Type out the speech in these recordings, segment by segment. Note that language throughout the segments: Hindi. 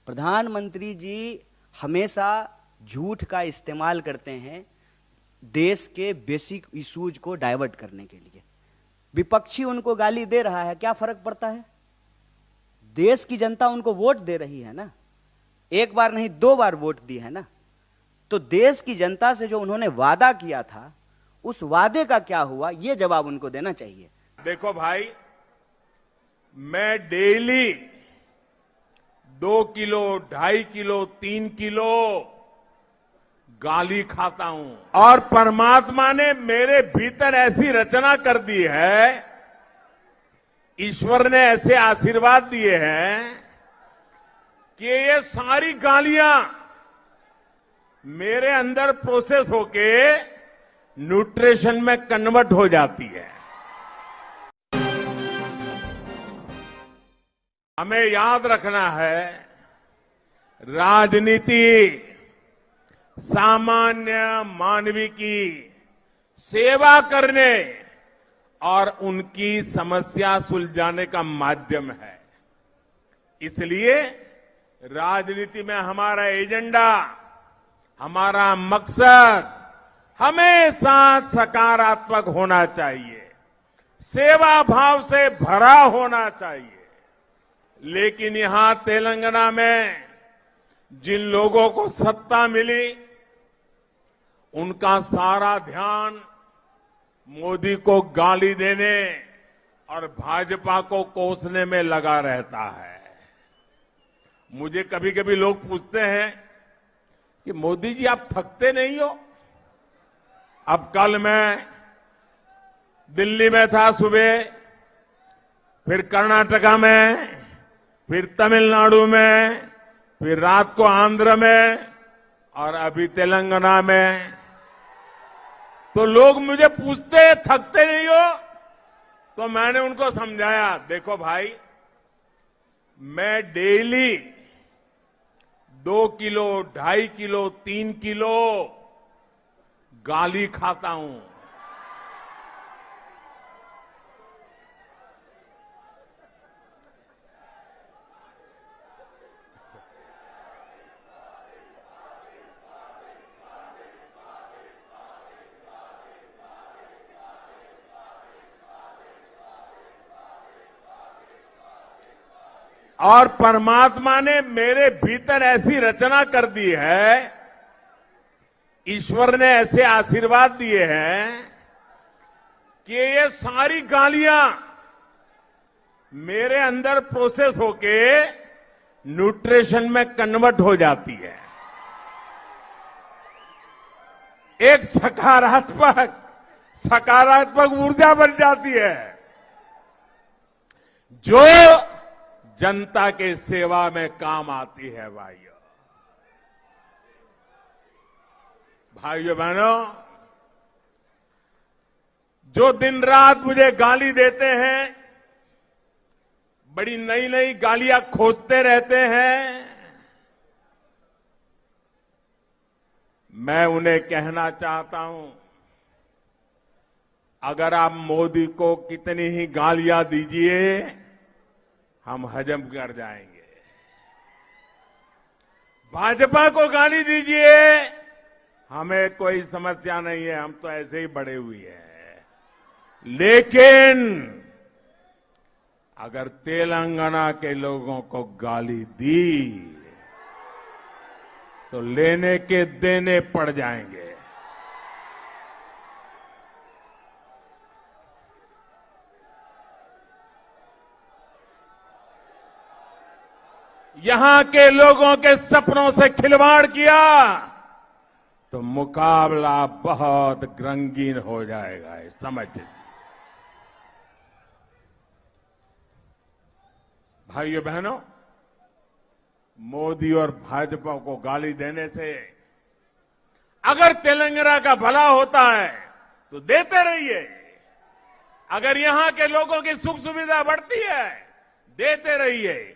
प्रधानमंत्री जी हमेशा झूठ का इस्तेमाल करते हैं देश के बेसिक इश्यूज को डाइवर्ट करने के लिए। विपक्षी उनको गाली दे रहा है, क्या फर्क पड़ता है? देश की जनता उनको वोट दे रही है ना, एक बार नहीं 2 बार वोट दी है ना। तो देश की जनता से जो उन्होंने वादा किया था, उस वादे का क्या हुआ, यह जवाब उनको देना चाहिए। देखो भाई, मैं डेली 2 किलो, 2.5 किलो, 3 किलो गाली खाता हूं और परमात्मा ने मेरे भीतर ऐसी रचना कर दी है, ईश्वर ने ऐसे आशीर्वाद दिए हैं कि ये सारी गालियां मेरे अंदर प्रोसेस होके न्यूट्रिशन में कन्वर्ट हो जाती है। हमें याद रखना है, राजनीति सामान्य मानवी की सेवा करने और उनकी समस्या सुलझाने का माध्यम है। इसलिए राजनीति में हमारा एजेंडा, हमारा मकसद हमेशा सकारात्मक होना चाहिए, सेवा भाव से भरा होना चाहिए। लेकिन यहां तेलंगाना में जिन लोगों को सत्ता मिली, उनका सारा ध्यान मोदी को गाली देने और भाजपा को कोसने में लगा रहता है। मुझे कभी कभी लोग पूछते हैं कि मोदी जी आप थकते नहीं हो? अब कल मैं दिल्ली में था सुबह, फिर कर्नाटका में, फिर तमिलनाडु में, फिर रात को आंध्र में और अभी तेलंगाना में। तो लोग मुझे पूछते हैं थकते नहीं हो? तो मैंने उनको समझाया, देखो भाई, मैं डेली 2 किलो, 2.5 किलो, 3 किलो गाली खाता हूं। और परमात्मा ने मेरे भीतर ऐसी रचना कर दी है, ईश्वर ने ऐसे आशीर्वाद दिए हैं कि ये सारी गालियां मेरे अंदर प्रोसेस होके न्यूट्रिशन में कन्वर्ट हो जाती है। एक सकारात्मक ऊर्जा बन जाती है, जो जनता के सेवा में काम आती है। भाइयों बहनों, जो दिन रात मुझे गाली देते हैं, बड़ी नई नई गालियां खोजते रहते हैं, मैं उन्हें कहना चाहता हूं, अगर आप मोदी को कितनी ही गालियां दीजिए, हम हजम कर जाएंगे। भाजपा को गाली दीजिए, हमें कोई समस्या नहीं है, हम तो ऐसे ही बड़े हुए हैं। लेकिन अगर तेलंगाना के लोगों को गाली दी, तो लेने के देने पड़ जाएंगे। यहां के लोगों के सपनों से खिलवाड़ किया तो मुकाबला बहुत रंगीन हो जाएगा, समझ लीजिए। भाइयों बहनों, मोदी और भाजपा को गाली देने से अगर तेलंगाना का भला होता है तो देते रहिए, अगर यहां के लोगों की सुख सुविधा बढ़ती है देते रहिए,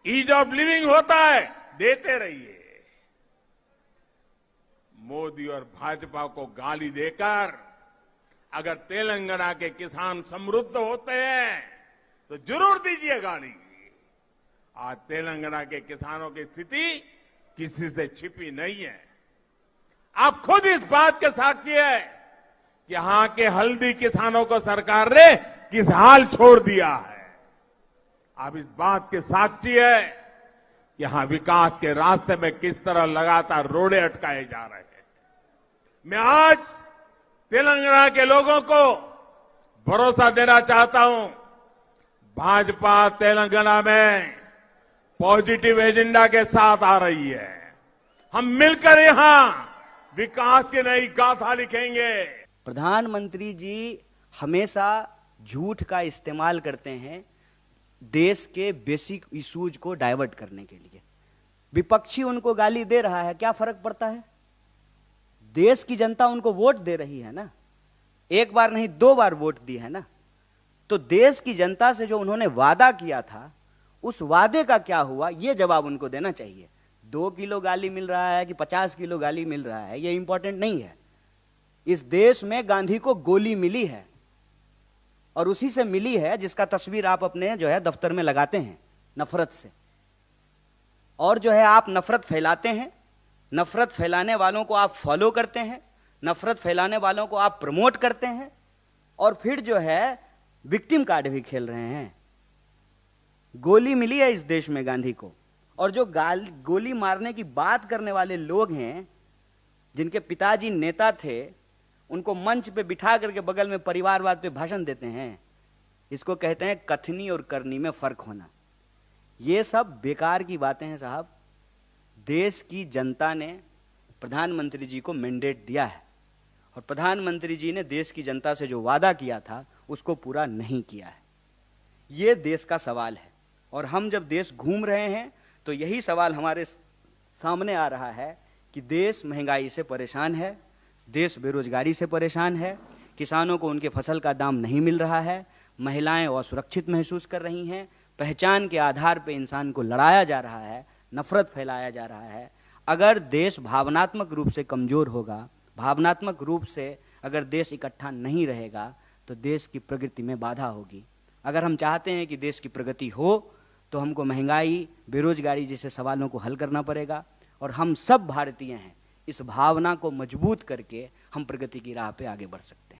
ईज ऑफ लिविंग होता है देते रहिए। मोदी और भाजपा को गाली देकर अगर तेलंगाना के किसान समृद्ध होते हैं तो जरूर दीजिए गाली, आज तेलंगाना के किसानों की स्थिति किसी से छिपी नहीं है। आप खुद इस बात के साक्षी है कि यहां के हल्दी किसानों को सरकार ने किस हाल छोड़ दिया है। आप इस बात के साक्षी है कि यहां विकास के रास्ते में किस तरह लगातार रोड़े अटकाए जा रहे हैं। मैं आज तेलंगाना के लोगों को भरोसा देना चाहता हूं, भाजपा तेलंगाना में पॉजिटिव एजेंडा के साथ आ रही है। हम मिलकर यहां विकास की नई गाथा लिखेंगे। प्रधानमंत्री जी हमेशा झूठ का इस्तेमाल करते हैं देश के बेसिक इश्यूज को डाइवर्ट करने के लिए। विपक्षी उनको गाली दे रहा है, क्या फर्क पड़ता है? देश की जनता उनको वोट दे रही है ना, एक बार नहीं 2 बार वोट दी है ना। तो देश की जनता से जो उन्होंने वादा किया था, उस वादे का क्या हुआ, यह जवाब उनको देना चाहिए। 2 किलो गाली मिल रहा है कि 50 किलो गाली मिल रहा है, यह इंपॉर्टेंट नहीं है। इस देश में गांधी को गोली मिली है, और उसी से मिली है जिसका तस्वीर आप अपने जो है दफ्तर में लगाते हैं, नफरत से। और जो है आप नफरत फैलाते हैं, नफरत फैलाने वालों को आप फॉलो करते हैं, नफरत फैलाने वालों को आप प्रमोट करते हैं, और फिर जो है विक्टिम कार्ड भी खेल रहे हैं। गोली मिली है इस देश में गांधी को, और जो गोली मारने की बात करने वाले लोग हैं, जिनके पिताजी नेता थे, उनको मंच पे बिठा करके बगल में परिवारवाद पे भाषण देते हैं। इसको कहते हैं कथनी और करनी में फर्क होना। ये सब बेकार की बातें हैं साहब। देश की जनता ने प्रधानमंत्री जी को मैंडेट दिया है, और प्रधानमंत्री जी ने देश की जनता से जो वादा किया था उसको पूरा नहीं किया है। ये देश का सवाल है, और हम जब देश घूम रहे हैं तो यही सवाल हमारे सामने आ रहा है कि देश महंगाई से परेशान है, देश बेरोजगारी से परेशान है, किसानों को उनके फसल का दाम नहीं मिल रहा है, महिलाएं असुरक्षित महसूस कर रही हैं, पहचान के आधार पर इंसान को लड़ाया जा रहा है, नफरत फैलाया जा रहा है। अगर देश भावनात्मक रूप से कमजोर होगा, भावनात्मक रूप से अगर देश इकट्ठा नहीं रहेगा, तो देश की प्रगति में बाधा होगी। अगर हम चाहते हैं कि देश की प्रगति हो, तो हमको महंगाई, बेरोजगारी जैसे सवालों को हल करना पड़ेगा, और हम सब भारतीय हैं, इस भावना को मजबूत करके हम प्रगति की राह पे आगे बढ़ सकते हैं।